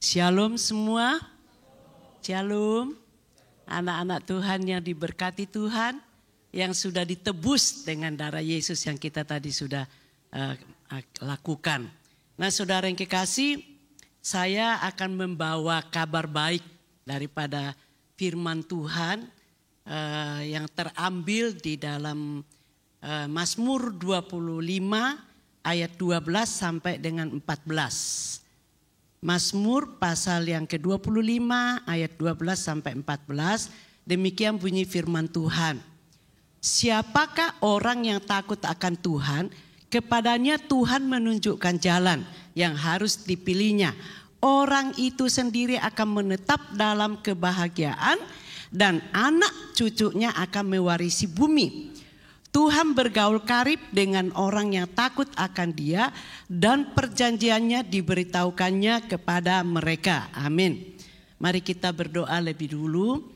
Shalom semua. Shalom. Anak-anak Tuhan yang diberkati Tuhan, yang sudah ditebus dengan darah Yesus yang kita tadi sudah lakukan. Nah, saudara yang kekasih, saya akan membawa kabar baik daripada firman Tuhan yang terambil di dalam Mazmur 25 ayat 12 sampai dengan 14. Mazmur pasal yang ke-25 ayat 12 sampai 14. Demikian bunyi firman Tuhan. Siapakah orang yang takut akan Tuhan? Kepadanya Tuhan menunjukkan jalan yang harus dipilihnya. Orang itu sendiri akan menetap dalam kebahagiaan dan anak cucunya akan mewarisi bumi. Tuhan bergaul karib dengan orang yang takut akan Dia dan perjanjiannya diberitahukannya kepada mereka. Amin. Mari kita berdoa lebih dulu.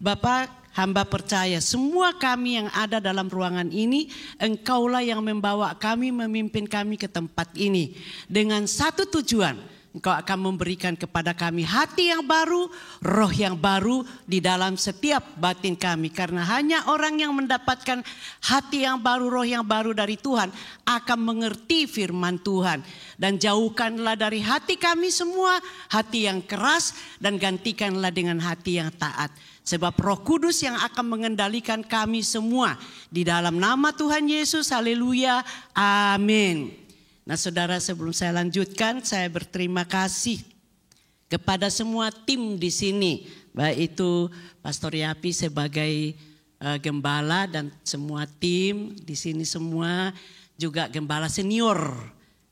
Bapa, hamba percaya semua kami yang ada dalam ruangan ini, Engkaulah yang membawa kami, memimpin kami ke tempat ini. Dengan satu tujuan, Engkau akan memberikan kepada kami hati yang baru, roh yang baru di dalam setiap batin kami. Karena hanya orang yang mendapatkan hati yang baru, roh yang baru dari Tuhan akan mengerti firman Tuhan. Dan jauhkanlah dari hati kami semua hati yang keras dan gantikanlah dengan hati yang taat. Sebab Roh Kudus yang akan mengendalikan kami semua. Di dalam nama Tuhan Yesus, haleluya, amin. Nah saudara, sebelum saya lanjutkan, saya berterima kasih kepada semua tim di sini. Baik itu Pastor Yapi sebagai gembala dan semua tim di sini semua, juga gembala senior.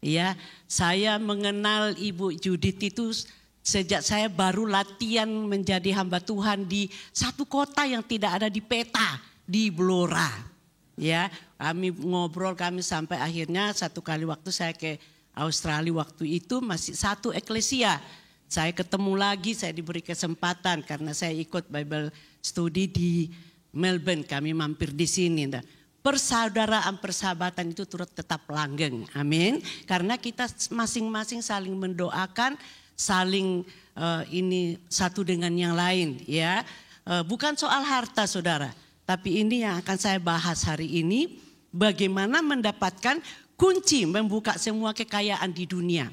Ya, saya mengenal Ibu Judith itu sejak saya baru latihan menjadi hamba Tuhan di satu kota yang tidak ada di peta, di Blora. Ya, kami ngobrol sampai akhirnya satu kali waktu saya ke Australia, waktu itu masih satu eklesia. Saya ketemu lagi, saya diberi kesempatan karena saya ikut Bible study di Melbourne, kami mampir di sini. Persaudaraan persahabatan itu turut tetap langgeng, amin. Karena kita masing-masing saling mendoakan, saling ini satu dengan yang lain, ya. Bukan soal harta, saudara. Tapi ini yang akan saya bahas hari ini, bagaimana mendapatkan kunci membuka semua kekayaan di dunia.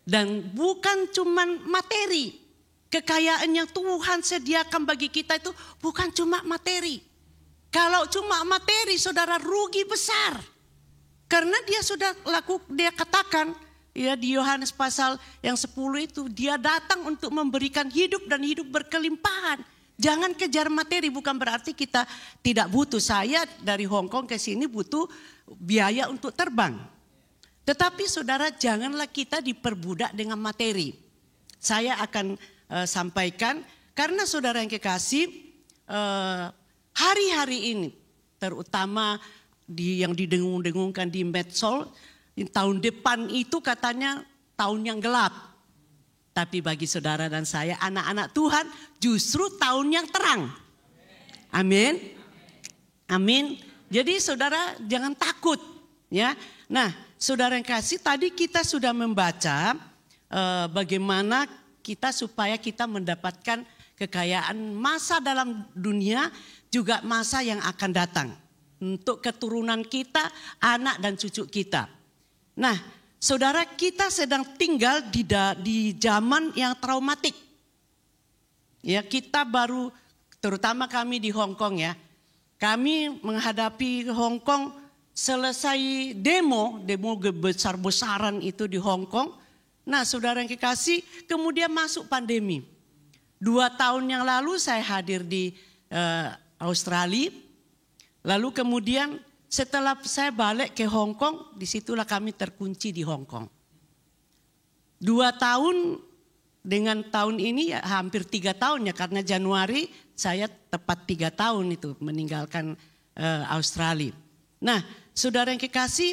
Dan bukan cuma materi, kekayaan yang Tuhan sediakan bagi kita itu bukan cuma materi. Kalau cuma materi, saudara, rugi besar. Karena dia sudah dia katakan ya di Yohanes pasal yang 10 itu, dia datang untuk memberikan hidup dan hidup berkelimpahan. Jangan kejar materi, bukan berarti kita tidak butuh. Saya dari Hong Kong ke sini butuh biaya untuk terbang. Tetapi saudara, janganlah kita diperbudak dengan materi. Saya akan sampaikan, karena saudara yang kekasih, hari-hari ini terutama yang didengung-dengungkan di medsos, tahun depan itu katanya tahun yang gelap. Tapi bagi saudara dan saya, anak-anak Tuhan, justru tahun yang terang. Amin. Amin. Jadi saudara jangan takut, ya. Nah, saudara yang kasih, tadi kita sudah membaca bagaimana kita supaya kita mendapatkan kekayaan masa dalam dunia, juga masa yang akan datang untuk keturunan kita, anak dan cucu kita. Nah, saudara, kita sedang tinggal di zaman yang traumatik. Ya, kita baru, terutama kami di Hong Kong ya. Kami menghadapi Hong Kong selesai demo besar-besaran itu di Hong Kong. Nah, saudara yang kekasih, kemudian masuk pandemi. 2 tahun yang lalu saya hadir di Australia. Lalu kemudian setelah saya balik ke Hong Kong, disitulah kami terkunci di Hong Kong. 2 tahun dengan tahun ini ya hampir 3 tahun ya, karena Januari saya tepat 3 tahun itu meninggalkan Australia. Nah, saudara yang kekasih,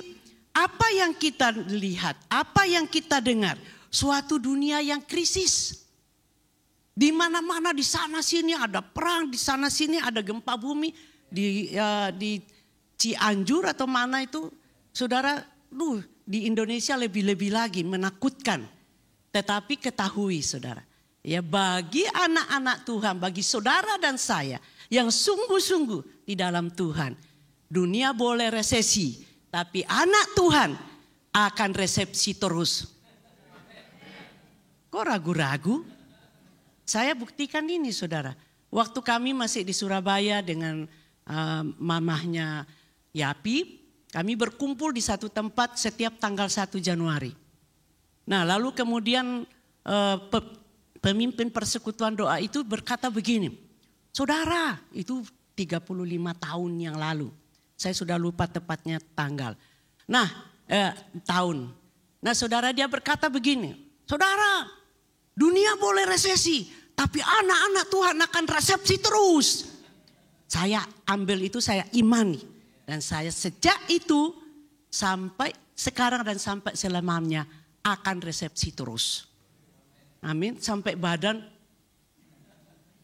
apa yang kita lihat, apa yang kita dengar, suatu dunia yang krisis. Di mana-mana, di sana sini ada perang, di sana sini ada gempa bumi, di Cianjur atau mana itu, saudara, di Indonesia lebih-lebih lagi menakutkan. Tetapi ketahui saudara, ya bagi anak-anak Tuhan, bagi saudara dan saya yang sungguh-sungguh di dalam Tuhan, dunia boleh resesi, tapi anak Tuhan akan resepsi terus. Kok ragu-ragu? Saya buktikan ini saudara. Waktu kami masih di Surabaya dengan mamahnya Yapi, kami berkumpul di satu tempat setiap tanggal 1 Januari. Nah lalu kemudian pemimpin persekutuan doa itu berkata begini, saudara itu 35 tahun yang lalu, saya sudah lupa tepatnya tanggal, tahun. Nah saudara dia berkata begini, saudara dunia boleh resesi tapi anak-anak Tuhan akan resepsi terus. Saya ambil itu, saya imani. Dan saya sejak itu sampai sekarang dan sampai selamanya akan resepsi terus. Amin. Sampai badan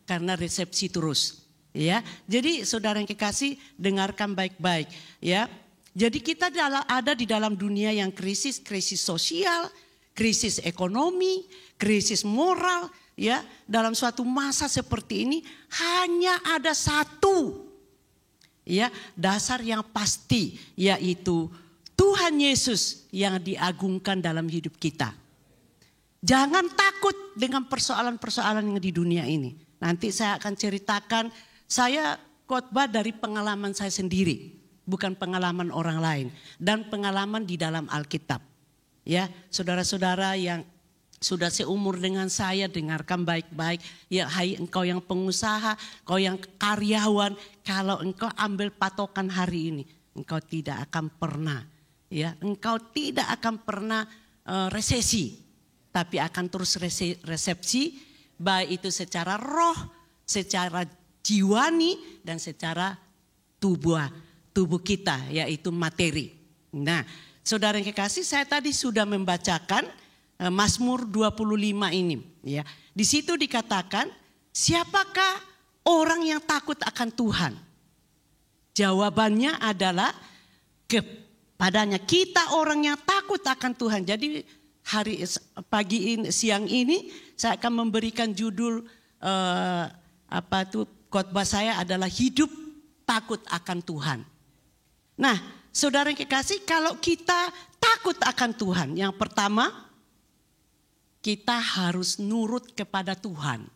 karena resepsi terus. Ya. Jadi saudara yang kekasih, dengarkan baik-baik. Ya. Jadi kita ada di dalam dunia yang krisis sosial, krisis ekonomi, krisis moral. Ya. Dalam suatu masa seperti ini hanya ada satu, ya, dasar yang pasti, yaitu Tuhan Yesus yang diagungkan dalam hidup kita. Jangan takut dengan persoalan-persoalan yang di dunia ini. Nanti saya akan ceritakan, saya khotbah dari pengalaman saya sendiri, bukan pengalaman orang lain, dan pengalaman di dalam Alkitab. Ya, saudara-saudara yang sudah seumur dengan saya, dengarkan baik-baik. Ya, hai engkau yang pengusaha, kau yang karyawan, kalau engkau ambil patokan hari ini, engkau tidak akan pernah, ya, engkau tidak akan pernah resesi, tapi akan terus resepsi, baik itu secara roh, secara jiwani, dan secara tubuh kita, yaitu materi. Nah, saudara yang kekasih, saya tadi sudah membacakan Mazmur 25 ini, ya. Di situ dikatakan, siapakah orang yang takut akan Tuhan? Jawabannya adalah kepadanya. Kita orang yang takut akan Tuhan. Jadi siang ini saya akan memberikan judul khotbah saya adalah hidup takut akan Tuhan. Nah, saudara yang kekasih, kalau kita takut akan Tuhan, yang pertama, kita harus nurut kepada Tuhan.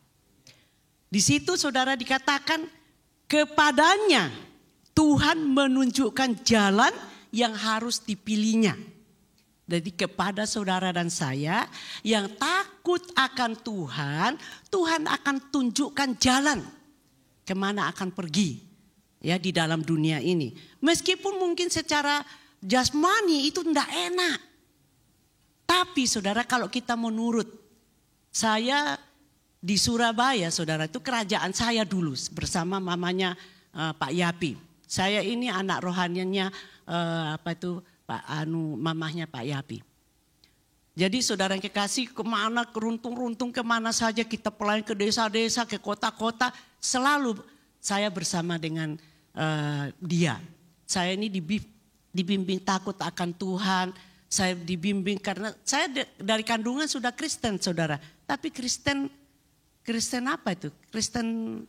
Di situ saudara dikatakan, kepadanya Tuhan menunjukkan jalan yang harus dipilihnya. Jadi kepada saudara dan saya yang takut akan Tuhan, Tuhan akan tunjukkan jalan kemana akan pergi, ya, di dalam dunia ini. Meskipun mungkin secara jasmani itu tidak enak. Tapi saudara, kalau kita menurut, saya di Surabaya saudara, itu kerajaan saya dulu bersama mamanya Pak Yapi. Saya ini anak rohaniannya mamahnya Pak Yapi. Jadi saudara yang kekasih, kemana keruntung-runtung kemana saja kita pelayan, ke desa-desa, ke kota-kota, selalu saya bersama dengan dia. Saya ini dibimbing takut akan Tuhan. Saya dibimbing karena saya dari kandungan sudah Kristen saudara. Tapi Kristen apa itu? Kristen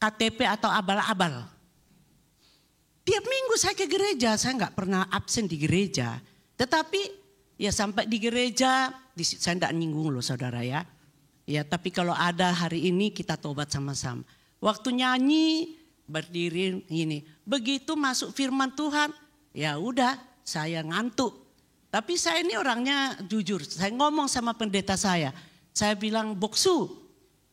KTP atau abal-abal. Tiap minggu saya ke gereja, saya nggak pernah absen di gereja. Tetapi ya sampai di gereja, saya nggak nyinggung loh saudara ya. Ya tapi kalau ada hari ini kita tobat sama-sama. Waktu nyanyi berdiri ini, begitu masuk firman Tuhan, ya udah saya ngantuk. Tapi saya ini orangnya jujur, saya ngomong sama pendeta saya bilang, Boksu,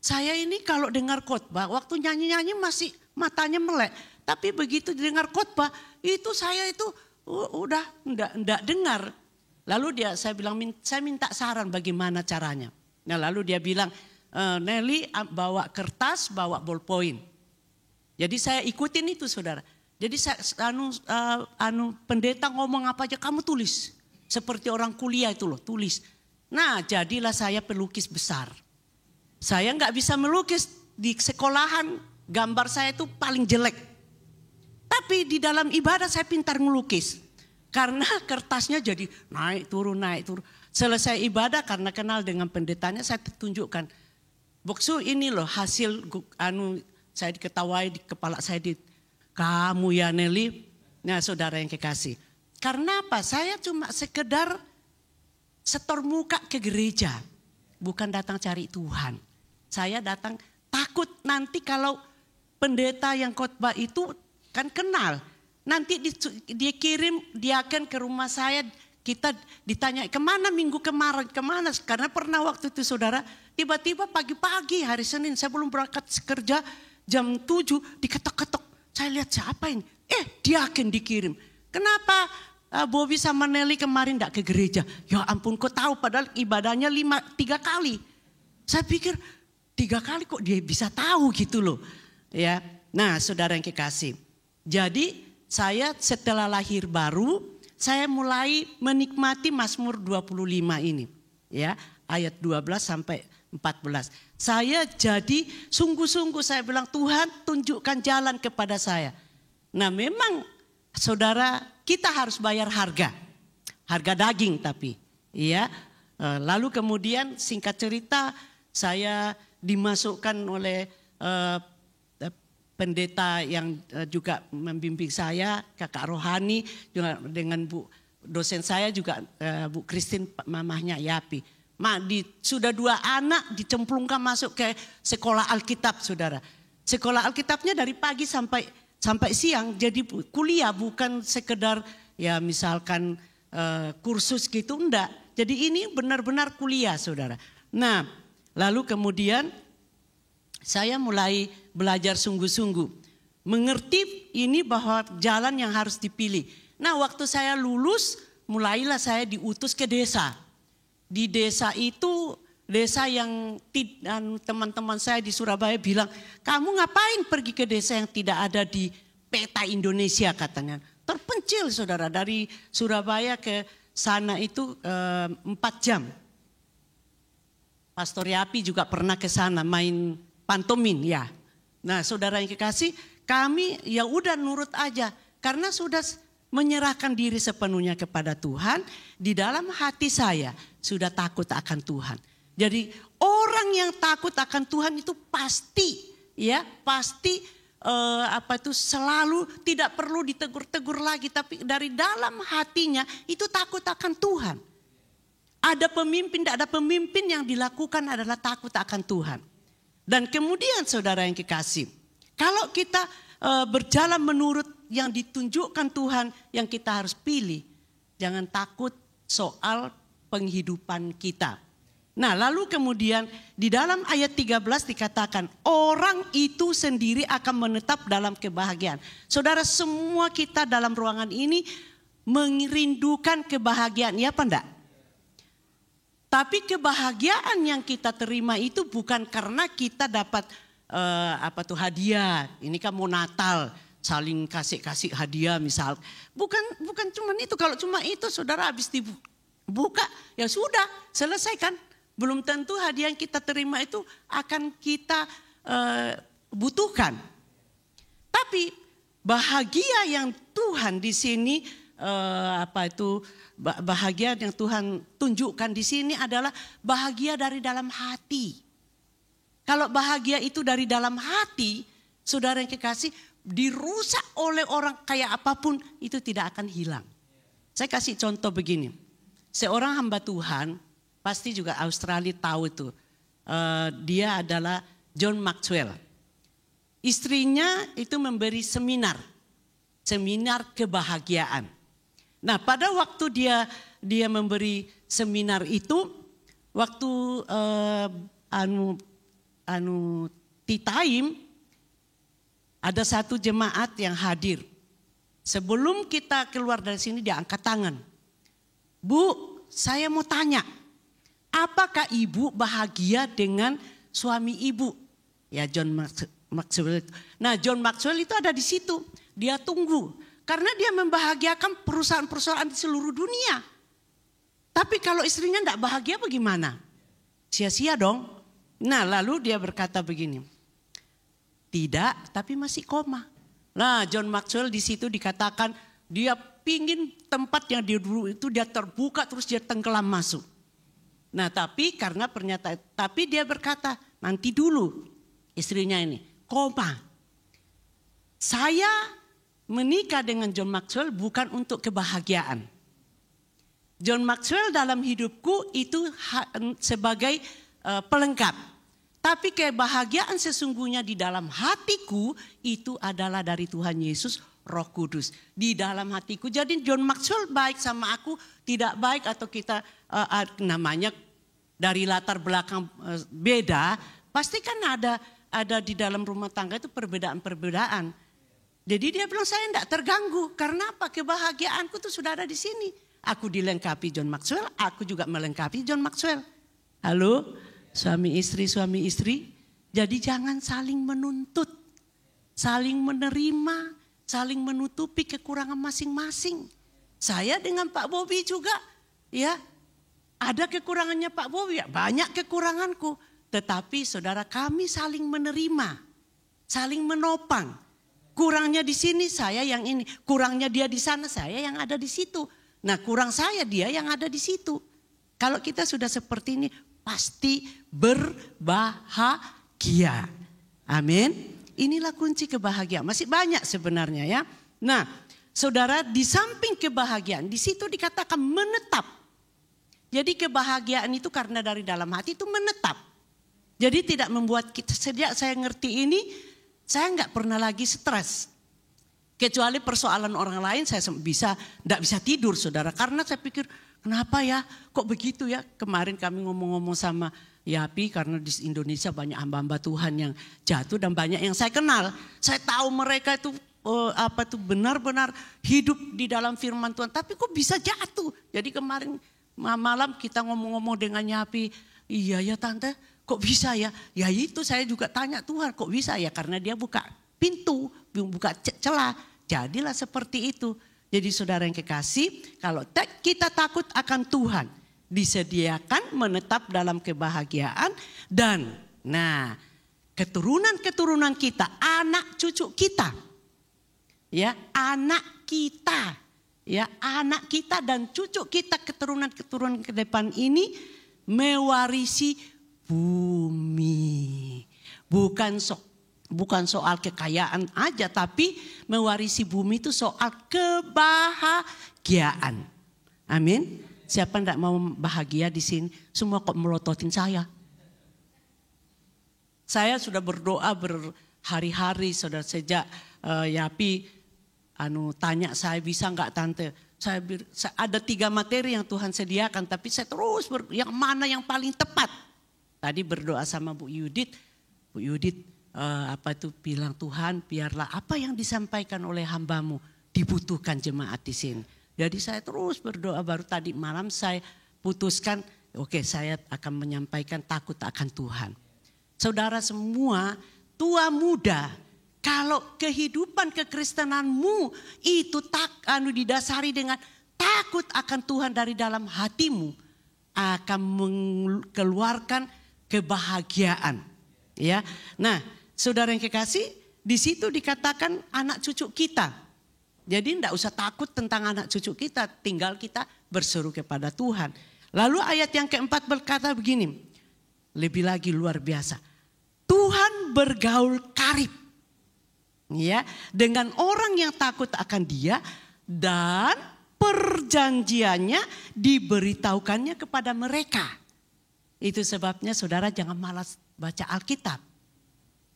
saya ini kalau dengar khotbah, waktu nyanyi-nyanyi masih matanya melek. Tapi begitu dengar khotbah, itu saya itu udah enggak dengar. Lalu saya bilang, saya minta saran bagaimana caranya. Nah lalu dia bilang, Nelly bawa kertas, bawa ballpoint. Jadi saya ikutin itu saudara. Jadi pendeta ngomong apa aja kamu tulis. Seperti orang kuliah itu loh, tulis. Nah jadilah saya pelukis besar. Saya nggak bisa melukis di sekolahan, gambar saya itu paling jelek. Tapi di dalam ibadah saya pintar melukis. Karena kertasnya jadi naik turun. Selesai ibadah karena kenal dengan pendetanya, saya tunjukkan. Boksu ini loh hasil saya diketawai di kepala saya, kamu ya Nelly. Nah saudara yang kekasih. Karena apa? Saya cuma sekedar setor muka ke gereja. Bukan datang cari Tuhan. Saya datang takut nanti kalau pendeta yang khotbah itu kan kenal. Nanti dia kirim diaken ke rumah saya, kita ditanya kemana minggu kemarin, kemana. Karena pernah waktu itu saudara, tiba-tiba pagi-pagi hari Senin saya belum berangkat kerja, jam 7 diketok-ketok. Saya lihat siapa ini? Diaken dikirim. Kenapa Bobby sama Nelly kemarin tidak ke gereja? Ya ampun, kok tahu padahal ibadahnya 3 kali. Saya pikir 3 kali kok dia bisa tahu gitu loh. Ya, nah saudara yang kekasih. Jadi saya setelah lahir baru, saya mulai menikmati Mazmur 25 ini. Ya, ayat 12 sampai 14. Saya jadi sungguh-sungguh saya bilang, Tuhan tunjukkan jalan kepada saya. Nah memang saudara, kita harus bayar harga daging tapi. Ya, lalu kemudian singkat cerita saya dimasukkan oleh pendeta yang juga membimbing saya, kakak rohani, juga dengan Bu dosen saya juga Bu Christine, mamahnya Yapi. Sudah 2 anak dicemplungkan masuk ke sekolah Alkitab saudara. Sekolah Alkitabnya dari pagi sampai siang, jadi kuliah bukan sekedar ya misalkan kursus gitu, enggak. Jadi ini benar-benar kuliah saudara. Nah lalu kemudian saya mulai belajar sungguh-sungguh. Mengerti ini bahwa jalan yang harus dipilih. Nah waktu saya lulus, mulailah saya diutus ke desa. Di desa itu, desa yang teman-teman saya di Surabaya bilang, kamu ngapain pergi ke desa yang tidak ada di peta Indonesia katanya. Terpencil saudara, dari Surabaya ke sana itu 4 jam. Pastor Yapi juga pernah ke sana main pantomin ya. Nah saudara yang kekasih, kami ya udah nurut aja. Karena sudah menyerahkan diri sepenuhnya kepada Tuhan. Di dalam hati saya sudah takut akan Tuhan. Jadi orang yang takut akan Tuhan itu pasti selalu tidak perlu ditegur-tegur lagi. Tapi dari dalam hatinya itu takut akan Tuhan. Ada pemimpin, tidak ada pemimpin, yang dilakukan adalah takut akan Tuhan. Dan kemudian saudara yang kekasih, kalau kita berjalan menurut yang ditunjukkan Tuhan, yang kita harus pilih, jangan takut soal penghidupan kita. Nah lalu kemudian di dalam ayat 13 dikatakan, orang itu sendiri akan menetap dalam kebahagiaan. Saudara, semua kita dalam ruangan ini merindukan kebahagiaan, ya apa enggak? Tapi kebahagiaan yang kita terima itu bukan karena kita dapat hadiah. Ini kan mau Natal, saling kasih hadiah misal. Bukan cuma itu. Kalau cuma itu saudara habis dibuka ya sudah selesai kan. Belum tentu hadiah yang kita terima itu akan kita butuhkan. Tapi bahagia yang Tuhan di sini bahagia yang Tuhan tunjukkan di sini adalah bahagia dari dalam hati. Kalau bahagia itu dari dalam hati, saudara yang kekasih, dirusak oleh orang kayak apapun itu tidak akan hilang. Saya kasih contoh begini. Seorang hamba Tuhan, pasti juga Australia tahu itu. Dia adalah John Maxwell. Istrinya itu memberi seminar kebahagiaan. Nah pada waktu dia memberi seminar itu, waktu tea time, ada satu jemaat yang hadir. Sebelum kita keluar dari sini dia angkat tangan. Bu, saya mau tanya, apakah ibu bahagia dengan suami ibu? Ya John Maxwell. Nah John Maxwell itu ada di situ, dia tunggu. Karena dia membahagiakan perusahaan-perusahaan di seluruh dunia. Tapi kalau istrinya tidak bahagia bagaimana? Sia-sia dong. Nah lalu dia berkata begini. Tidak, tapi masih koma. Nah John Maxwell di situ dikatakan dia pingin tempat yang dia dulu itu dia terbuka terus dia tenggelam masuk. Nah tapi karena pernyataan, tapi dia berkata nanti dulu istrinya ini, saya menikah dengan John Maxwell bukan untuk kebahagiaan. John Maxwell dalam hidupku itu sebagai pelengkap. Tapi kebahagiaan sesungguhnya di dalam hatiku itu adalah dari Tuhan Yesus, Roh Kudus. Di dalam hatiku. Jadi John Maxwell baik sama aku, tidak baik atau kita namanya dari latar belakang beda. Pasti kan ada di dalam rumah tangga itu perbedaan-perbedaan. Jadi dia bilang saya tidak terganggu. Karena apa? Kebahagiaanku tuh sudah ada di sini. Aku dilengkapi John Maxwell, aku juga melengkapi John Maxwell. Halo, suami istri. Jadi jangan saling menuntut, saling menerima, saling menutupi kekurangan masing-masing. Saya dengan Pak Bobi juga, ya ada kekurangannya Pak Bobi, ya, banyak kekuranganku. Tetapi saudara kami saling menerima, saling menopang. Kurangnya di sini saya yang ini, kurangnya dia di sana saya yang ada di situ. Nah kurang saya dia yang ada di situ. Kalau kita sudah seperti ini pasti berbahagia. Amin. Inilah kunci kebahagiaan. Masih banyak sebenarnya ya. Nah saudara di samping kebahagiaan di situ dikatakan menetap. Jadi kebahagiaan itu karena dari dalam hati itu menetap. Jadi tidak membuat kita, sejak saya ngerti ini saya nggak pernah lagi stres. Kecuali persoalan orang lain saya tidak bisa tidur saudara. Karena saya pikir kenapa ya kok begitu ya. Kemarin kami ngomong-ngomong sama Yapi karena di Indonesia banyak hamba-hamba Tuhan yang jatuh dan banyak yang saya kenal. Saya tahu mereka itu benar-benar hidup di dalam firman Tuhan. Tapi kok bisa jatuh. Jadi kemarin malam kita ngomong-ngomong dengan Yapi. Iya ya tante kok bisa ya. Ya itu saya juga tanya Tuhan kok bisa ya. Karena dia buka pintu, buka celah. Jadilah seperti itu. Jadi saudara yang kekasih, kalau kita takut akan Tuhan, disediakan menetap dalam kebahagiaan dan keturunan-keturunan kita, anak cucu kita. Ya, anak kita. Ya, anak kita dan cucu kita keturunan-keturunan ke depan ini mewarisi bumi. Bukan soal kekayaan aja, tapi mewarisi bumi itu soal kebahagiaan. Amin. Siapa tidak mau bahagia di sini? Semua kok melototin saya. Saya sudah berdoa berhari-hari saudara sejak Yapi tanya saya bisa nggak tante? Saya ada 3 materi yang Tuhan sediakan, tapi saya terus yang mana yang paling tepat. Tadi berdoa sama Bu Yudit bilang Tuhan biarlah apa yang disampaikan oleh hambamu dibutuhkan jemaat di sini. Jadi saya terus berdoa, baru tadi malam saya putuskan saya akan menyampaikan takut akan Tuhan. Saudara semua tua muda, kalau kehidupan kekristenanmu itu didasari dengan takut akan Tuhan dari dalam hatimu akan mengeluarkan kebahagiaan. Ya, nah saudara yang kekasih, di situ dikatakan anak cucu kita. Jadi tidak usah takut tentang anak cucu kita, tinggal kita berseru kepada Tuhan. Lalu ayat yang keempat berkata begini, lebih lagi luar biasa. Tuhan bergaul karib, ya, dengan orang yang takut akan Dia dan perjanjiannya diberitahukannya kepada mereka. Itu sebabnya saudara jangan malas baca Alkitab.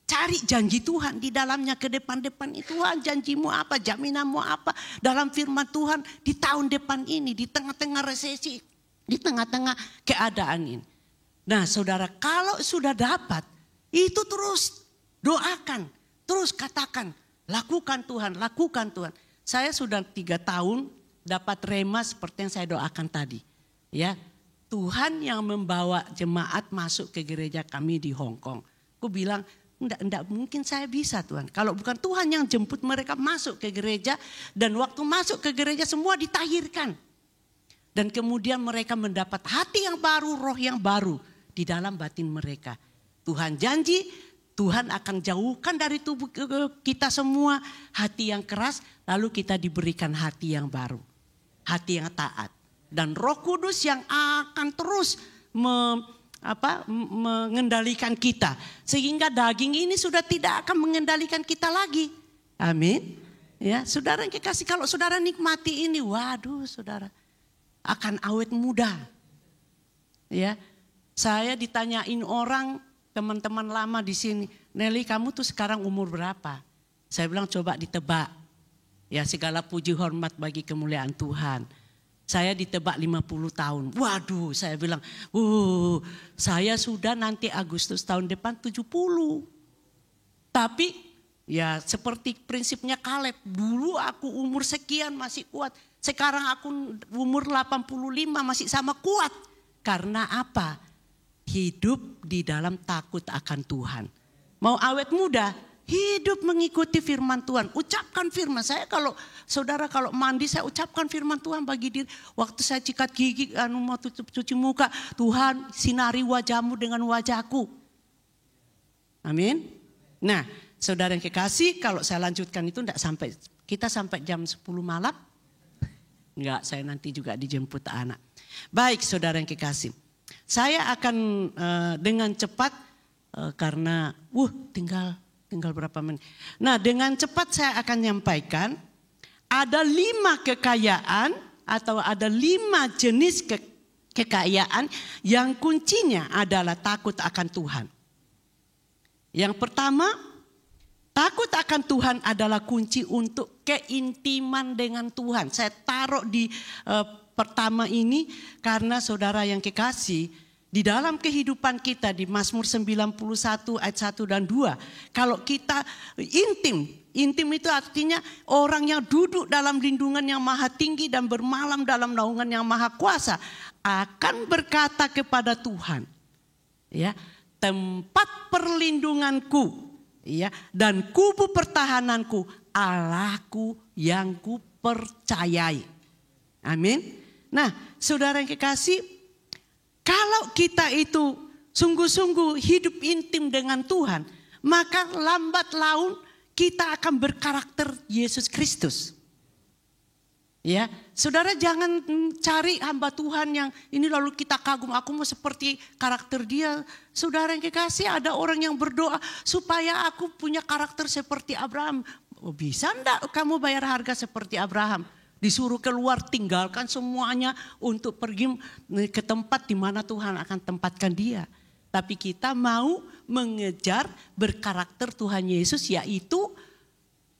Cari janji Tuhan di dalamnya ke depan-depan itu. Tuhan janjimu apa, jaminanmu apa dalam firman Tuhan di tahun depan ini, di tengah-tengah resesi, di tengah-tengah keadaan ini. Nah saudara, kalau sudah dapat itu terus doakan, terus katakan, lakukan Tuhan, lakukan Tuhan. Saya sudah 3 tahun dapat rema seperti yang saya doakan tadi. Ya, Tuhan yang membawa jemaat masuk ke gereja kami di Hong Kong. Aku bilang, enggak mungkin saya bisa Tuhan. Kalau bukan Tuhan yang jemput mereka masuk ke gereja. Dan waktu masuk ke gereja semua ditahirkan. Dan kemudian mereka mendapat hati yang baru, roh yang baru di dalam batin mereka. Tuhan janji, Tuhan akan jauhkan dari tubuh kita semua hati yang keras, lalu kita diberikan hati yang baru, hati yang taat. Dan Roh Kudus yang akan terus mengendalikan kita, sehingga daging ini sudah tidak akan mengendalikan kita lagi. Amin. Ya, saudara yang kekasih, kalau saudara nikmati ini, waduh, saudara akan awet muda. Ya, saya ditanyain orang, teman-teman lama di sini, Nelly, kamu tuh sekarang umur berapa? Saya bilang coba ditebak. Ya, segala puji hormat bagi kemuliaan Tuhan. Saya ditebak 50 tahun. Waduh, saya bilang, saya sudah nanti Agustus tahun depan 70. Tapi ya seperti prinsipnya Kaleb, dulu aku umur sekian masih kuat. Sekarang aku umur 85 masih sama kuat. Karena apa? Hidup di dalam takut akan Tuhan. Mau awet muda, hidup mengikuti firman Tuhan. Ucapkan firman. Saya kalau saudara kalau mandi, saya ucapkan firman Tuhan bagi diri. Waktu saya sikat gigi, mau cuci muka, Tuhan sinari wajahmu dengan wajahku. Amin. Nah, saudara yang kekasih, kalau saya lanjutkan itu enggak sampai, kita sampai jam 10 malam. Enggak, saya nanti juga dijemput anak. Baik, saudara yang kekasih. Saya akan dengan cepat karena tinggal berapa menit. Nah, dengan cepat saya akan menyampaikan ada 5 kekayaan atau ada 5 jenis kekayaan yang kuncinya adalah takut akan Tuhan. Yang pertama, takut akan Tuhan adalah kunci untuk keintiman dengan Tuhan. Saya taruh di pertama ini karena saudara yang kekasih, di dalam kehidupan kita di Mazmur 91 ayat 1 dan 2. Kalau kita intim itu artinya orang yang duduk dalam lindungan yang maha tinggi dan bermalam dalam naungan yang maha kuasa akan berkata kepada Tuhan, ya, tempat perlindunganku, ya, dan kubu pertahananku, Allahku yang kupercayai. Amin. Nah, saudara yang kekasih, kalau kita itu sungguh-sungguh hidup intim dengan Tuhan, maka lambat laun kita akan berkarakter Yesus Kristus. Ya, saudara jangan cari hamba Tuhan yang ini lalu kita kagum, aku mau seperti karakter dia. Saudara yang kekasih, ada orang yang berdoa supaya aku punya karakter seperti Abraham. Oh, bisa enggak kamu bayar harga seperti Abraham? Disuruh keluar, tinggalkan semuanya untuk pergi ke tempat di mana Tuhan akan tempatkan dia. Tapi kita mau mengejar berkarakter Tuhan Yesus, yaitu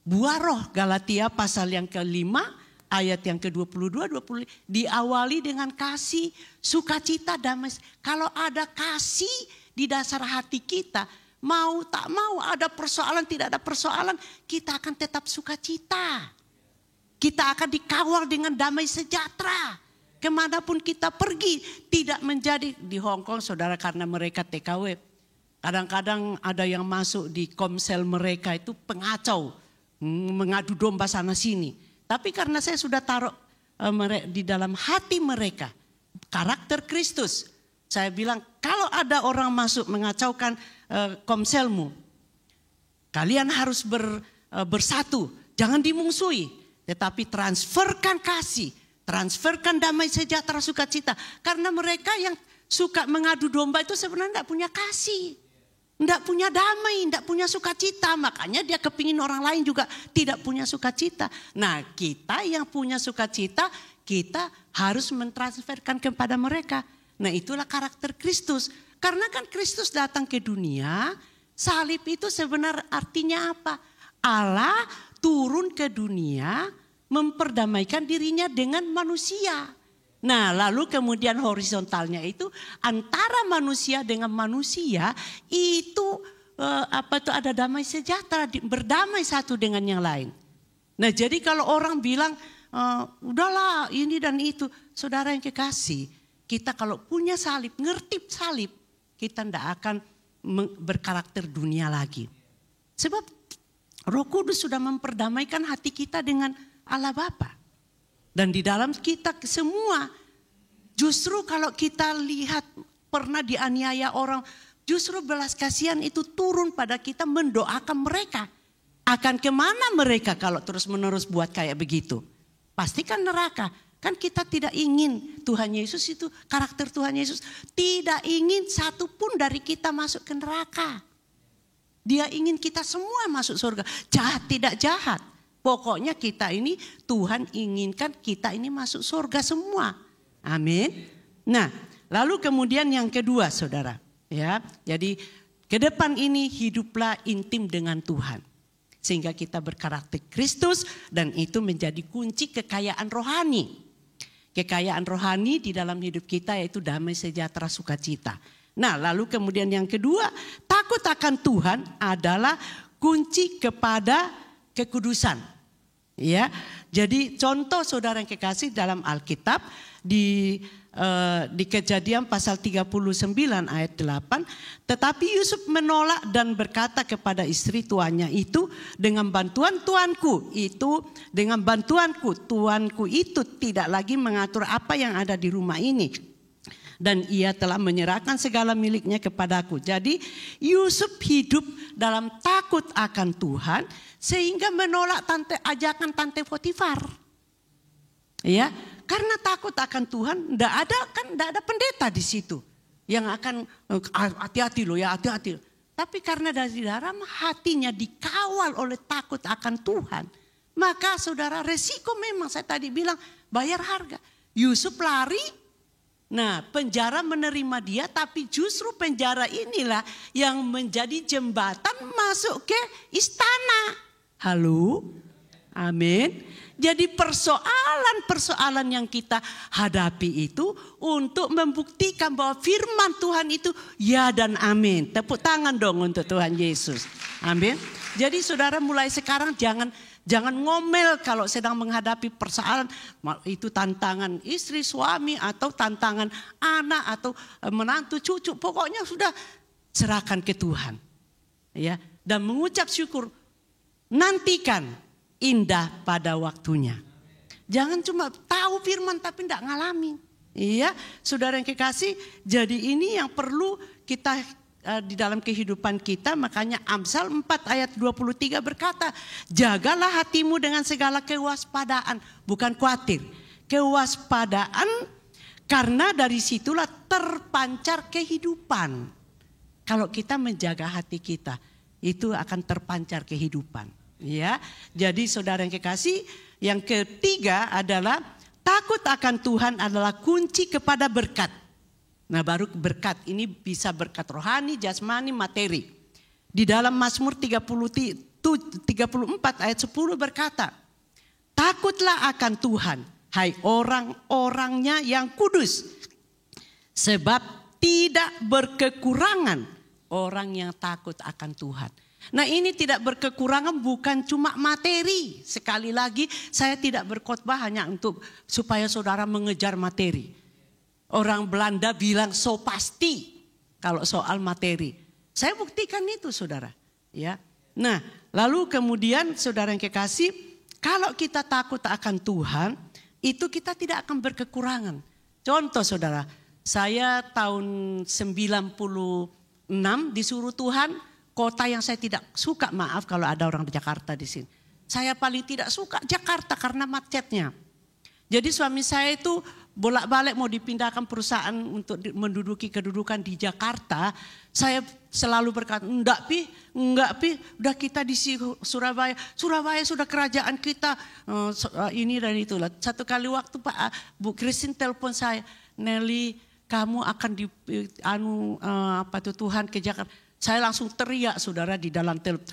buah roh. Galatia pasal yang ke-5 ayat yang ke-22-25. Diawali dengan kasih, sukacita, damai. Kalau ada kasih di dasar hati kita, mau tak mau, ada persoalan tidak ada persoalan, kita akan tetap sukacita. Kita akan dikawal dengan damai sejahtera. Kemanapun kita pergi, tidak menjadi di Hong Kong, saudara, karena mereka TKW. Kadang-kadang ada yang masuk di komsel mereka itu pengacau, mengadu domba sana sini. Tapi karena saya sudah taruh di dalam hati mereka karakter Kristus, saya bilang kalau ada orang masuk mengacaukan komselmu, kalian harus bersatu, jangan dimungsuhi. Tetapi transferkan kasih, transferkan damai sejahtera sukacita. Karena mereka yang suka mengadu domba itu sebenarnya tidak punya kasih. Tidak punya damai, tidak punya sukacita. Makanya dia kepingin orang lain juga tidak punya sukacita. Nah, kita yang punya sukacita, kita harus mentransferkan kepada mereka. Nah, itulah karakter Kristus. Karena kan Kristus datang ke dunia, salib itu sebenarnya artinya apa? Allah turun ke dunia memperdamaikan dirinya dengan manusia. Nah, lalu kemudian horizontalnya itu antara manusia dengan manusia itu ada damai sejahtera, berdamai satu dengan yang lain. Nah, jadi kalau orang bilang udahlah ini dan itu, saudara yang kekasih, kita kalau punya salib, ngerti salib, kita tidak akan berkarakter dunia lagi. Sebab Roh Kudus sudah memperdamaikan hati kita dengan Allah Bapa. Dan di dalam kita semua, justru kalau kita lihat pernah dianiaya orang, Justru belas kasihan itu turun pada kita mendoakan mereka. Akan kemana mereka kalau terus-menerus buat kayak begitu? Pastikan neraka. Kan kita tidak ingin Tuhan Yesus itu, karakter Tuhan Yesus tidak ingin satu pun dari kita masuk ke neraka. Dia ingin kita semua masuk surga. Jahat tidak jahat. Pokoknya kita ini Tuhan inginkan kita ini masuk surga semua. Amin. Nah, lalu kemudian yang kedua saudara. Ya, jadi ke depan ini hiduplah intim dengan Tuhan. Sehingga kita berkarakter Kristus dan itu menjadi kunci kekayaan rohani. Kekayaan rohani di dalam hidup kita yaitu damai sejahtera sukacita. Nah lalu kemudian yang kedua, takut akan Tuhan adalah kunci kepada kekudusan. Ya, jadi contoh saudara yang kekasih dalam Alkitab di Kejadian pasal 39 ayat 8. Tetapi Yusuf menolak dan berkata kepada istri tuannya itu, dengan bantuan tuanku itu, dengan bantuanku tuanku itu tidak lagi mengatur apa yang ada di rumah ini. Dan ia telah menyerahkan segala miliknya kepadaku. Jadi Yusuf hidup dalam takut akan Tuhan sehingga menolak ajakan tante Potifar. Ya, karena takut akan Tuhan, enggak ada pendeta di situ yang akan hati-hati loh ya, hati-hati. Tapi karena dari dalam hatinya dikawal oleh takut akan Tuhan, maka saudara resiko memang saya tadi bilang bayar harga. Yusuf lari, nah penjara menerima dia, tapi justru penjara inilah yang menjadi jembatan masuk ke istana. Halo, amin. Jadi persoalan-persoalan yang kita hadapi itu untuk membuktikan bahwa firman Tuhan itu ya dan amin. Tepuk tangan dong untuk Tuhan Yesus. Amin. Jadi saudara mulai sekarang jangan ngomel kalau sedang menghadapi persoalan. Itu tantangan istri, suami atau tantangan anak atau menantu, cucu. Pokoknya sudah serahkan ke Tuhan. Ya, dan mengucap syukur. Nantikan indah pada waktunya. Jangan cuma tahu firman tapi tidak ngalamin. Iya, saudara yang kekasih, jadi ini yang perlu kita di dalam kehidupan kita. Makanya Amsal 4 ayat 23 berkata, jagalah hatimu dengan segala kewaspadaan, bukan khawatir. Kewaspadaan karena dari situlah terpancar kehidupan. Kalau kita menjaga hati kita, itu akan terpancar kehidupan. Ya, jadi saudara yang kekasih, yang ketiga adalah takut akan Tuhan adalah kunci kepada berkat. Nah, baru berkat ini bisa berkat rohani, jasmani, materi. Di dalam Mazmur 34 ayat 10 berkata, takutlah akan Tuhan, hai orang-orangnya yang kudus, sebab tidak berkekurangan orang yang takut akan Tuhan. Nah ini tidak berkekurangan bukan cuma materi. Sekali lagi saya tidak berkhotbah hanya untuk supaya saudara mengejar materi. Orang Belanda bilang so pasti kalau soal materi. Saya buktikan itu saudara. Ya. Nah lalu kemudian saudara yang kekasih, kalau kita takut akan Tuhan itu kita tidak akan berkekurangan. Contoh saudara, saya tahun 96 disuruh Tuhan. Kota yang saya tidak suka, maaf kalau ada orang di Jakarta di sini. Saya paling tidak suka Jakarta karena macetnya. Jadi suami saya itu bolak-balik mau dipindahkan perusahaan untuk menduduki kedudukan di Jakarta. Saya selalu berkata, enggak pi, udah kita di Surabaya. Surabaya sudah kerajaan kita, ini dan itulah. Satu kali waktu Bu Christine telepon saya, Nelly kamu akan Tuhan ke Jakarta. Saya langsung teriak saudara di dalam telepon.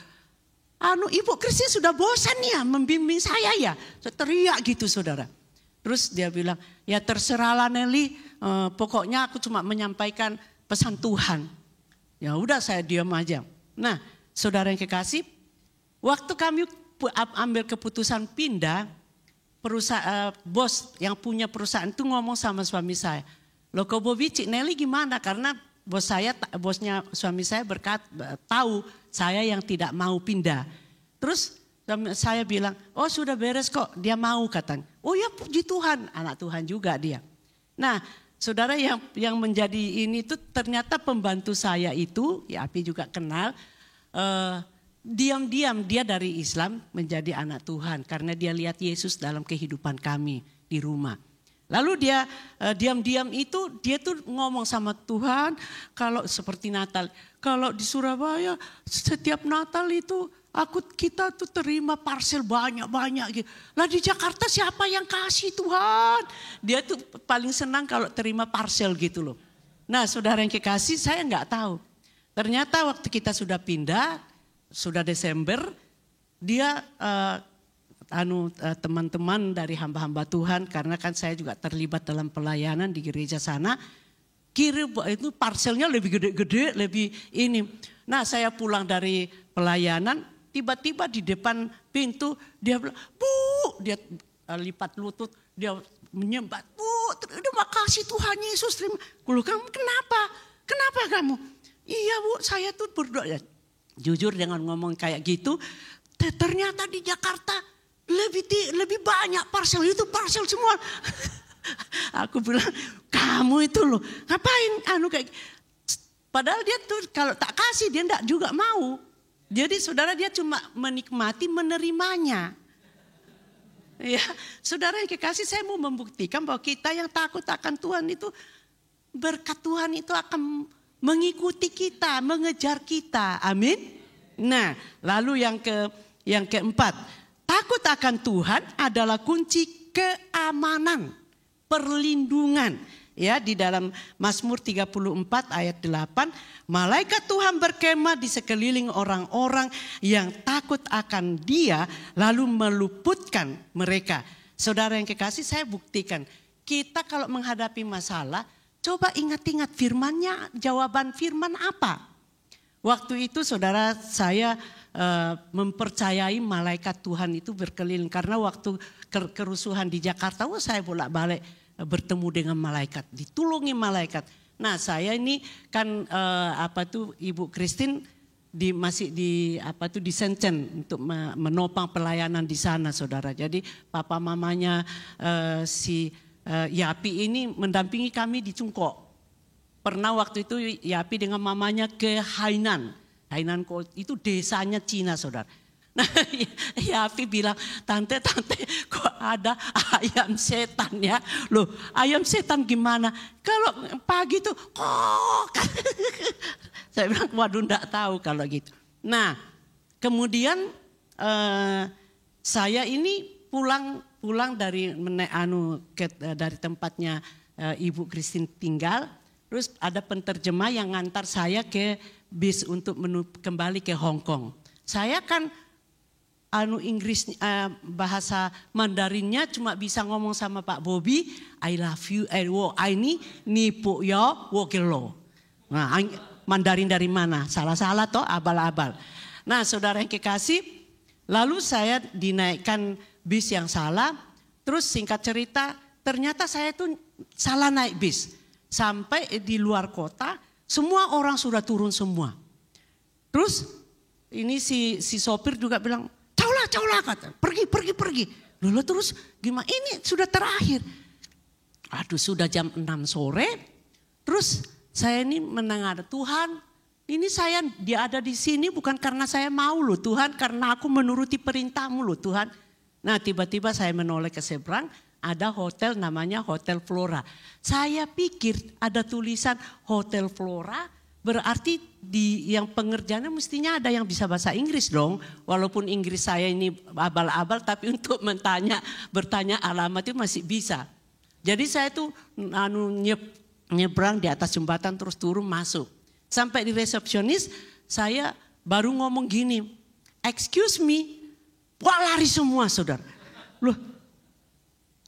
Ibu Christine sudah bosan ya membimbing saya ya. Saya teriak gitu saudara. Terus dia bilang, ya terserahlah Nelly. Pokoknya aku cuma menyampaikan pesan Tuhan. Ya udah saya diam aja. Nah saudara yang kekasih, waktu kami ambil keputusan pindah, bos yang punya perusahaan itu ngomong sama suami saya. Loh kau Bobi, Cik Nelly gimana? Karena bosnya suami saya tahu saya yang tidak mau pindah. Terus saya bilang, oh sudah beres kok, dia mau katanya. Oh ya puji Tuhan, anak Tuhan juga dia. Nah saudara yang menjadi ini tuh ternyata pembantu saya itu, ya Api juga kenal, diam-diam dia dari Islam menjadi anak Tuhan karena dia lihat Yesus dalam kehidupan kami di rumah. Lalu dia diam-diam itu dia tuh ngomong sama Tuhan, kalau seperti Natal, kalau di Surabaya setiap Natal itu kita tuh terima parcel banyak-banyak gitu. Lah di Jakarta siapa yang kasih Tuhan? Dia tuh paling senang kalau terima parcel gitu loh. Nah saudara yang kekasih, saya nggak tahu. Ternyata waktu kita sudah pindah, sudah Desember, dia teman-teman dari hamba-hamba Tuhan, karena kan saya juga terlibat dalam pelayanan di gereja sana, kirim itu parcelnya lebih gede-gede, lebih ini. Nah saya pulang dari pelayanan, tiba-tiba di depan pintu dia bilang, Bu, dia lipat lutut, dia menyembah, Bu, terima kasih Tuhan Yesus. Kulo, kamu kenapa? Kenapa kamu? Iya Bu, saya tuh berdoa. Ya, jujur dengan ngomong kayak gitu, ternyata di Jakarta lebih banyak parcel, itu parcel semua. Aku bilang, kamu itu loh, ngapain kayak, padahal dia tuh kalau tak kasih dia enggak juga mau. Jadi saudara, dia cuma menikmati menerimanya. Ya, saudara yang kekasih, saya mau membuktikan bahwa kita yang takut akan Tuhan itu, berkat Tuhan itu akan mengikuti kita, mengejar kita. Amin. Nah, lalu yang keempat, takut akan Tuhan adalah kunci keamanan, perlindungan. Ya, di dalam Mazmur 34 ayat 8, malaikat Tuhan berkemah di sekeliling orang-orang yang takut akan Dia lalu meluputkan mereka. Saudara yang kekasih, saya buktikan, kita kalau menghadapi masalah, coba ingat-ingat firman-Nya, jawaban firman apa? Waktu itu saudara, saya mempercayai malaikat Tuhan itu berkeliling, karena waktu kerusuhan di Jakarta, saya bolak-balik bertemu dengan malaikat, ditulungi malaikat. Nah saya ini kan Ibu Christine masih di Shenzhen untuk menopang pelayanan di sana saudara. Jadi papa mamanya Yapi ini mendampingi kami di Cungkok. Pernah waktu itu Yapi dengan mamanya ke Hainan. Hainan itu desanya Cina saudara. Nah, Yapi bilang, tante kok ada ayam setan ya? Loh, ayam setan gimana? Kalau pagi tuh kok. Saya bilang, waduh enggak tahu kalau gitu. Nah, kemudian saya ini pulang dari dari tempatnya Ibu Christine tinggal. Terus ada penterjemah yang ngantar saya ke bis untuk kembali ke Hong Kong. Saya kan Inggris bahasa Mandarinnya cuma bisa ngomong sama Pak Bobby, I love you, I ni po yo wo kilo. Nah, Mandarin dari mana? Salah-salah toh, abal-abal. Nah, saudara yang kekasih, lalu saya dinaikkan bis yang salah. Terus singkat cerita, ternyata saya tuh salah naik bis. Sampai di luar kota, semua orang sudah turun semua. Terus ini si sopir juga bilang, Caulah kata, pergi. Lalu terus gimana? Ini sudah terakhir. Aduh, sudah jam 6 sore. Terus saya ini mendengar, Tuhan, ini dia ada di sini bukan karena saya mau loh Tuhan, karena aku menuruti perintahmu loh Tuhan. Nah, tiba-tiba saya menoleh ke seberang, ada hotel namanya Hotel Flora. Saya pikir ada tulisan Hotel Flora, berarti yang pengerjanya mestinya ada yang bisa bahasa Inggris dong. Walaupun Inggris saya ini abal-abal, tapi untuk bertanya alamat itu masih bisa. Jadi saya tuh nyebrang di atas jembatan terus turun masuk. Sampai di resepsionis saya baru ngomong gini, excuse me, wah lari semua saudara. Loh,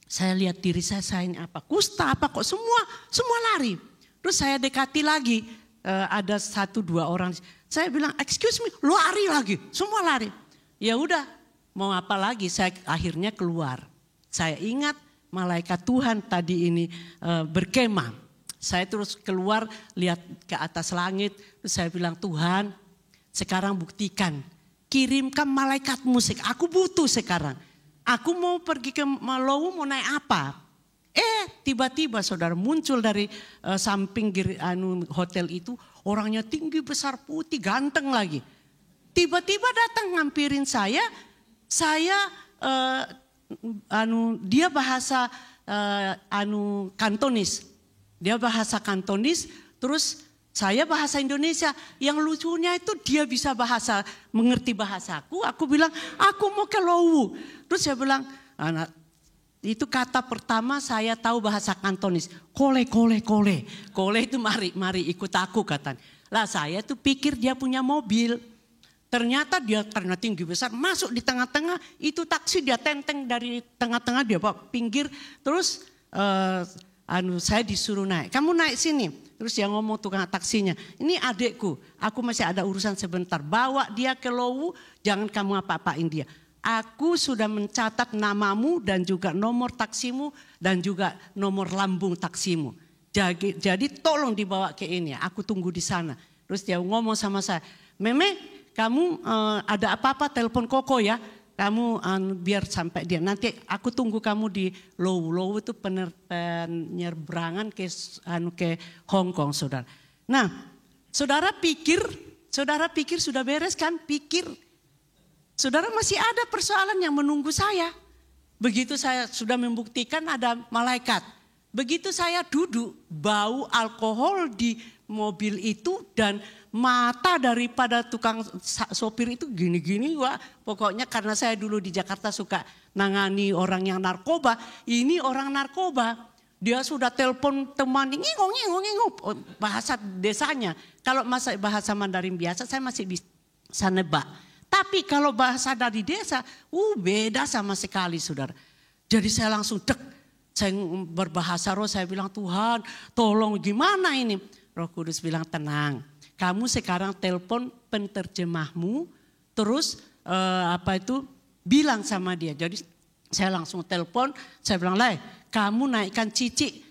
saya lihat diri saya ini apa, kusta apa kok semua lari. Terus saya dekati lagi. Ada 1-2 orang, saya bilang excuse me, lari lagi, semua lari. Ya udah, mau apa lagi? Saya akhirnya keluar. Saya ingat malaikat Tuhan tadi ini berkemah. Saya terus keluar, lihat ke atas langit, terus saya bilang, Tuhan, sekarang buktikan, kirimkan malaikatmu. Aku butuh sekarang. Aku mau pergi ke Malawi, mau naik apa? Tiba-tiba saudara muncul dari samping hotel itu, orangnya tinggi, besar, putih, ganteng lagi. Tiba-tiba datang ngampirin saya dia bahasa Kantonis. Dia bahasa Kantonis, terus saya bahasa Indonesia. Yang lucunya itu dia bisa mengerti bahasaku. Aku bilang, aku mau ke Lowu. Terus saya bilang, itu kata pertama saya tahu bahasa Kantonis. Kole. Kole itu mari ikut aku katanya. Lah saya tuh pikir dia punya mobil. Ternyata dia karena tinggi besar masuk di tengah-tengah, itu taksi dia tenteng dari tengah-tengah, dia bawa pinggir. Terus saya disuruh naik. Kamu naik sini. Terus dia ngomong tukang taksinya, ini adekku, aku masih ada urusan sebentar. Bawa dia ke Lowu, jangan kamu apa-apain dia. Aku sudah mencatat namamu dan juga nomor taksimu dan juga nomor lambung taksimu. Jadi tolong dibawa ke ini, aku tunggu di sana. Terus dia ngomong sama saya, Meme, kamu ada apa-apa telepon Koko ya. Kamu biar sampai dia. Nanti aku tunggu kamu di Lowu. Lowu itu penyeberangan ke Hong Kong, saudara. Nah, saudara pikir sudah beres kan? Pikir. Saudara masih ada persoalan yang menunggu saya. Begitu saya sudah membuktikan ada malaikat. Begitu saya duduk, bau alkohol di mobil itu dan mata daripada tukang sopir itu gini-gini. Wah, pokoknya karena saya dulu di Jakarta suka nangani orang yang narkoba. Ini orang narkoba. Dia sudah telepon teman, ngingong, bahasa desanya. Kalau bahasa Mandarin biasa saya masih bisa nebak. Tapi kalau bahasa dari desa, beda sama sekali, saudara. Jadi saya langsung saya berbahasa roh, saya bilang, Tuhan tolong gimana ini? Roh Kudus bilang, tenang. Kamu sekarang telepon penterjemahmu, terus bilang sama dia. Jadi saya langsung telepon, saya bilang, kamu naikkan Cici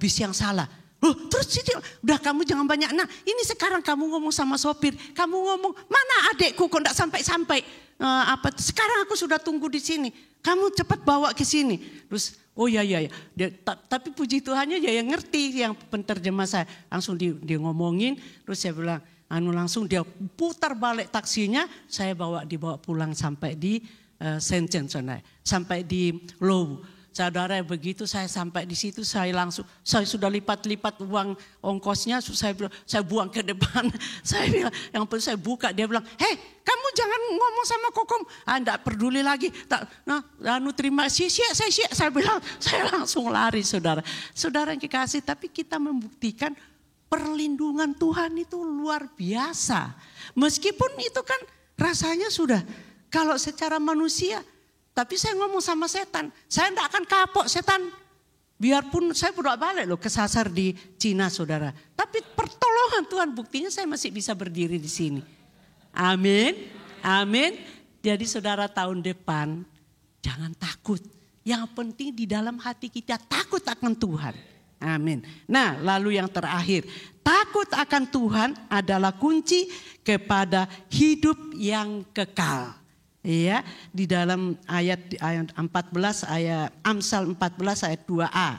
bis yang salah. Terus Cici, udah kamu jangan banyak. Nah ini sekarang kamu ngomong sama sopir, kamu ngomong, mana adekku kok enggak sampai-sampai. Sekarang aku sudah tunggu di sini, kamu cepat bawa ke sini. Terus ya. Tapi puji Tuhannya dia yang ngerti, yang penterjemah saya. Langsung dia ngomongin, terus saya bilang, langsung dia putar balik taksinya, saya dibawa pulang sampai di Shenzhen, sampai di Lowu. Saudara, begitu saya sampai di situ, saya sudah lipat-lipat uang ongkosnya, saya buang ke depan. Saya bilang, yang penting saya buka, dia bilang, hei kamu jangan ngomong sama Kokom, enggak peduli lagi. Terima saya bilang, saya langsung lari, saudara. Saudara yang kekasih, tapi kita membuktikan perlindungan Tuhan itu luar biasa. Meskipun itu kan rasanya sudah, kalau secara manusia, tapi saya ngomong sama setan, saya tidak akan kapok setan. Biarpun saya bolak-balik kesasar di Cina, saudara. Tapi pertolongan Tuhan, buktinya saya masih bisa berdiri di sini. Amin, amin. Jadi saudara, tahun depan jangan takut. Yang penting di dalam hati kita takut akan Tuhan. Amin. Nah, lalu yang terakhir, takut akan Tuhan adalah kunci kepada hidup yang kekal. Iya, di dalam ayat 14 Amsal 14 ayat 2a.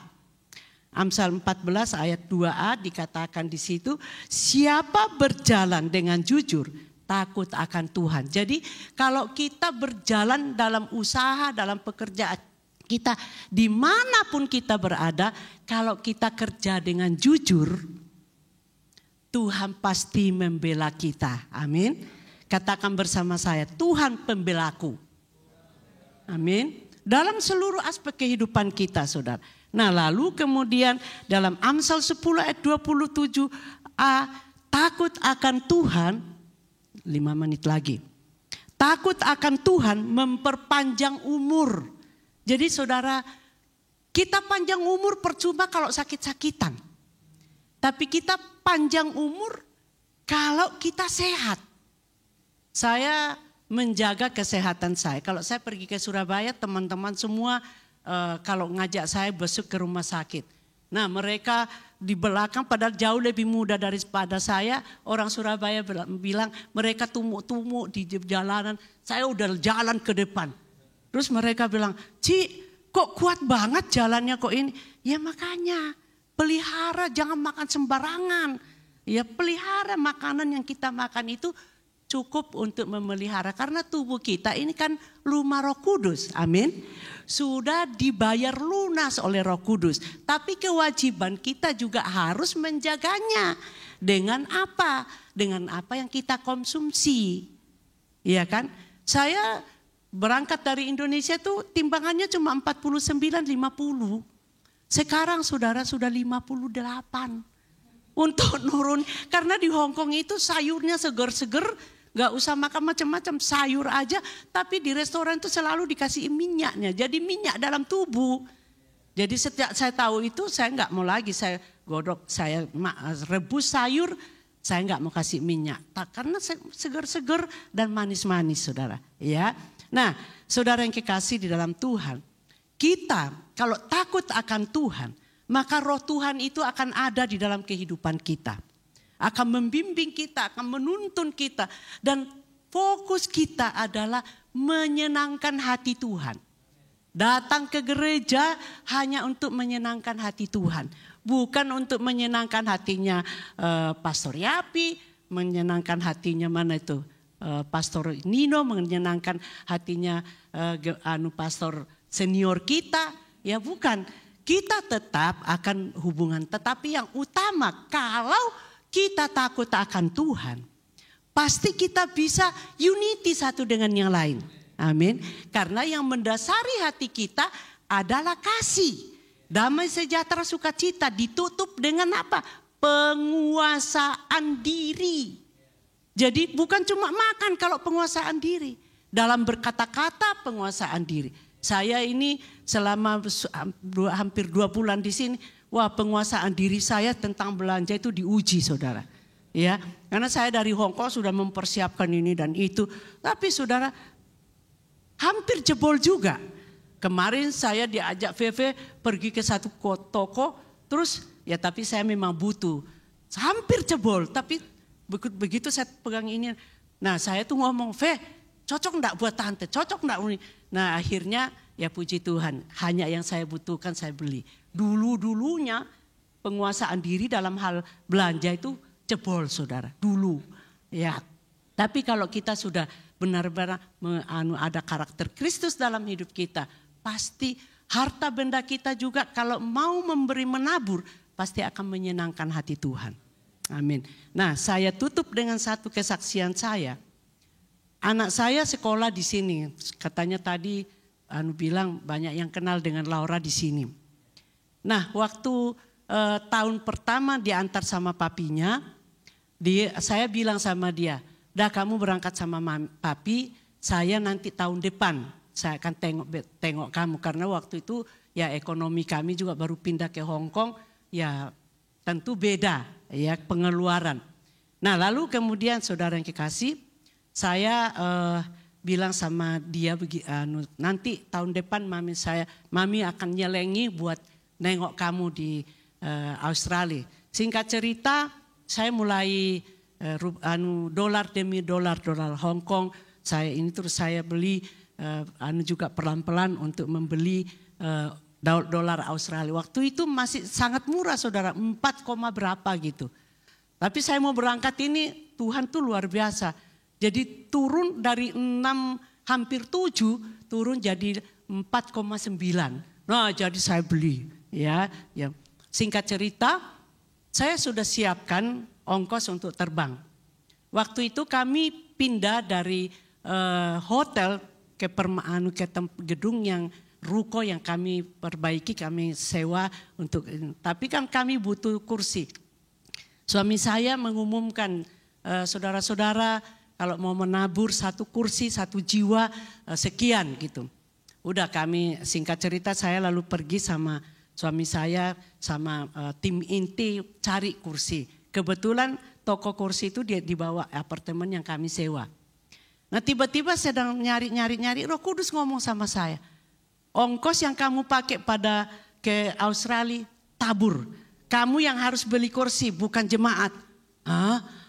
Amsal 14 ayat 2a dikatakan di situ, siapa berjalan dengan jujur takut akan Tuhan. Jadi kalau kita berjalan dalam usaha, dalam pekerjaan kita, dimanapun kita berada, kalau kita kerja dengan jujur, Tuhan pasti membela kita. Amin. Katakan bersama saya, Tuhan pembelaku. Amin. Dalam seluruh aspek kehidupan kita, saudara. Nah lalu kemudian dalam Amsal 10 ayat 27a, takut akan Tuhan, 5 menit lagi. Takut akan Tuhan memperpanjang umur. Jadi saudara, kita panjang umur percuma kalau sakit-sakitan. Tapi kita panjang umur kalau kita sehat. Saya menjaga kesehatan saya. Kalau saya pergi ke Surabaya, teman-teman semua kalau ngajak saya besok ke rumah sakit. Nah mereka di belakang padahal jauh lebih muda daripada saya. Orang Surabaya bilang mereka tumuk-tumuk di jalanan. Saya udah jalan ke depan. Terus mereka bilang, Ci kok kuat banget jalannya kok ini. Ya makanya pelihara, jangan makan sembarangan. Ya pelihara makanan yang kita makan itu cukup untuk memelihara. Karena tubuh kita ini kan rumah Roh Kudus. Amin. Sudah dibayar lunas oleh Roh Kudus. Tapi kewajiban kita juga harus menjaganya. Dengan apa? Dengan apa yang kita konsumsi. Iya kan? Saya berangkat dari Indonesia tuh timbangannya cuma 49-50. Sekarang saudara sudah 58. Untuk nurun. Karena di Hong Kong itu sayurnya seger-seger. Gak usah makan macam-macam sayur aja. Tapi di restoran itu selalu dikasih minyaknya. Jadi minyak dalam tubuh. Jadi setiap saya tahu itu saya gak mau lagi. Saya godok, saya rebus sayur. Saya gak mau kasih minyak. Karena seger-seger dan manis-manis saudara. Ya. Nah saudara yang kekasih di dalam Tuhan. Kita kalau takut akan Tuhan. Maka roh Tuhan itu akan ada di dalam kehidupan kita. Akan membimbing kita, akan menuntun kita. Dan fokus kita adalah menyenangkan hati Tuhan. Datang ke gereja hanya untuk menyenangkan hati Tuhan. Bukan untuk menyenangkan hatinya Pastor Yapi, menyenangkan hatinya mana itu Pastor Nino, menyenangkan hatinya pastor senior kita. Ya bukan, kita tetap akan hubungan. Tetapi yang utama kalau kita takut akan Tuhan, pasti kita bisa unity satu dengan yang lain. Amin. Karena yang mendasari hati kita adalah kasih. Damai, sejahtera, sukacita ditutup dengan apa? Penguasaan diri. Jadi bukan cuma makan kalau penguasaan diri. Dalam berkata-kata penguasaan diri. Saya ini selama hampir 2 bulan di sini. Wah, penguasaan diri saya tentang belanja itu diuji saudara. Ya, karena saya dari Hong Kong sudah mempersiapkan ini dan itu. Tapi saudara hampir jebol juga. Kemarin saya diajak VV pergi ke satu toko. Terus ya tapi saya memang butuh. Hampir jebol tapi begitu saya pegang ini. Nah saya tuh ngomong, V cocok enggak buat tante, cocok enggak? Nah akhirnya ya puji Tuhan hanya yang saya butuhkan saya beli. Dulu-dulunya penguasaan diri dalam hal belanja itu jebol saudara, dulu. Ya, tapi kalau kita sudah benar-benar ada karakter Kristus dalam hidup kita, pasti harta benda kita juga kalau mau memberi menabur, pasti akan menyenangkan hati Tuhan. Amin. Nah saya tutup dengan satu kesaksian saya. Anak saya sekolah di sini, katanya tadi bilang banyak yang kenal dengan Laura di sini. Nah waktu tahun pertama diantar sama papinya, saya bilang sama dia, dah kamu berangkat sama papi, saya nanti tahun depan saya akan tengok kamu. Karena waktu itu ya ekonomi kami juga baru pindah ke Hong Kong, ya tentu beda ya pengeluaran. Nah lalu kemudian saudara yang kekasih, saya bilang sama dia nanti tahun depan mami akan nyelengi buat nengok kamu di Australia. Singkat cerita saya mulai dolar demi dolar Hong Kong. Terus saya beli juga pelan-pelan untuk membeli dolar Australia. Waktu itu masih sangat murah saudara, 4, berapa gitu. Tapi saya mau berangkat ini Tuhan tuh luar biasa. Jadi turun dari 6 hampir 7 turun jadi 4,9. Nah jadi saya beli. Ya, singkat cerita, saya sudah siapkan ongkos untuk terbang. Waktu itu kami pindah dari hotel ke gedung yang ruko yang kami perbaiki, kami sewa untuk. Tapi kan kami butuh kursi. Suami saya mengumumkan, saudara-saudara kalau mau menabur 1 kursi 1 jiwa sekian gitu. Udah kami singkat cerita saya lalu pergi sama suami saya sama tim inti cari kursi. Kebetulan toko kursi itu dia di bawah apartemen yang kami sewa. Nah tiba-tiba sedang nyari, Roh Kudus ngomong sama saya. Ongkos yang kamu pakai ke Australia tabur. Kamu yang harus beli kursi bukan jemaat. Hah?